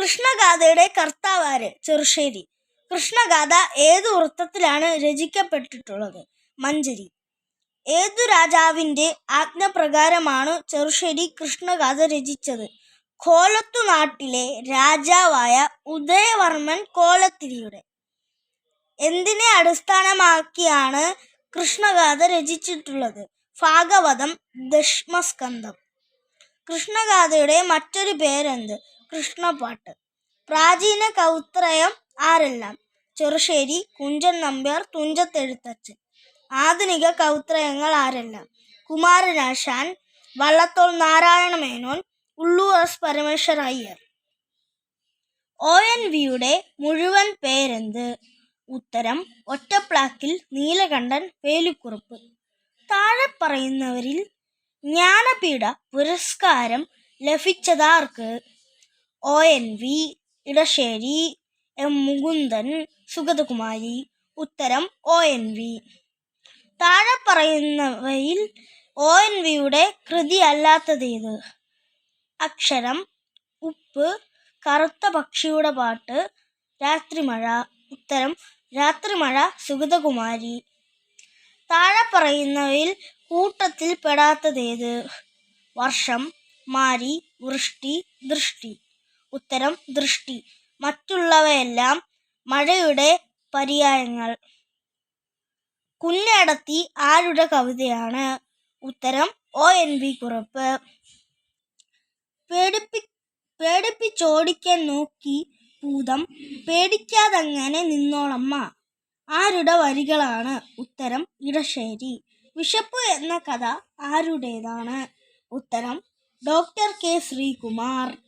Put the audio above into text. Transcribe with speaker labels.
Speaker 1: കൃഷ്ണഗാഥയുടെ കർത്താവാര്? ചെറുശ്ശേരി. കൃഷ്ണഗാഥ ഏതു വൃത്തത്തിലാണ് രചിക്കപ്പെട്ടിട്ടുള്ളത്? മഞ്ചരി. ഏതു രാജാവിന്റെ ആജ്ഞപ്രകാരമാണു ചെറുശ്ശേരി കൃഷ്ണഗാഥ രചിച്ചത്? കോലത്തു നാട്ടിലെ രാജാവായ ഉദയവർമ്മൻ കോലത്തിരിയുടെ. എന്തിനെ അടിസ്ഥാനമാക്കിയാണ് കൃഷ്ണഗാഥ രചിച്ചിട്ടുള്ളത്? ഭാഗവതം, ദശമസ്കന്ധം. കൃഷ്ണഗാഥയുടെ മറ്റൊരു പേരെന്ത്? കൃഷ്ണപ്പാട്ട്. പ്രാചീന കവിത്രയം ആരെല്ലാം? ചെറുശ്ശേരി, കുഞ്ചൻ നമ്പ്യാർ, തുഞ്ചത്തെഴുത്തച്ഛൻ. ആധുനിക കവിത്രയങ്ങൾ ആരെല്ലാം? കുമാരനാശാൻ, വള്ളത്തോൾ നാരായണ മേനോൻ, ഉള്ളൂർ എസ് പരമേശ്വര അയ്യർ. ONVയുടെ മുഴുവൻ പേരെന്ത്? ഉത്തരം ഒറ്റപ്ലാക്കിൽ നീലകണ്ഠൻ വേലുക്കുറുപ്പ്. താഴെ പറയുന്നവരിൽ ജ്ഞാനപീഠ പുരസ്കാരം ലഭിച്ചതാർക്ക്? ONV, Edasseri, M. മുകുന്ദൻ, സുഗതകുമാരി. ഉത്തരം ONV. താഴെ പറയുന്നവയിൽ ONVയുടെ കൃതി അല്ലാത്തതേത്? അക്ഷരം, ഉപ്പ്, കറുത്ത പക്ഷിയുടെ പാട്ട്, രാത്രിമഴ. ഉത്തരം രാത്രിമഴ, സുഗതകുമാരി. താഴെ പറയുന്നവയിൽ കൂട്ടത്തിൽ പെടാത്തതേത്? വർഷം, മാരി, വൃഷ്ടി, ദൃഷ്ടി. ഉത്തരം ദൃഷ്ടി. മറ്റുള്ളവയെല്ലാം മഴയുടെ പര്യായങ്ങൾ. കുഞ്ഞടത്തി ആരുടെ കവിതയാണ്? ഉത്തരം ONV കുറുപ്പ്. പേടിപ്പിച്ചോടിക്കാൻ നോക്കി ഭൂതം, പേടിക്കാതങ്ങനെ നിന്നോളമ്മ. ആരുടെ വരികളാണ്? ഉത്തരം ഇടശ്ശേരി. വിശപ്പ് എന്ന കഥ ആരുടേതാണ്? ഉത്തരം ഡോക്ടർ K. ശ്രീകുമാർ.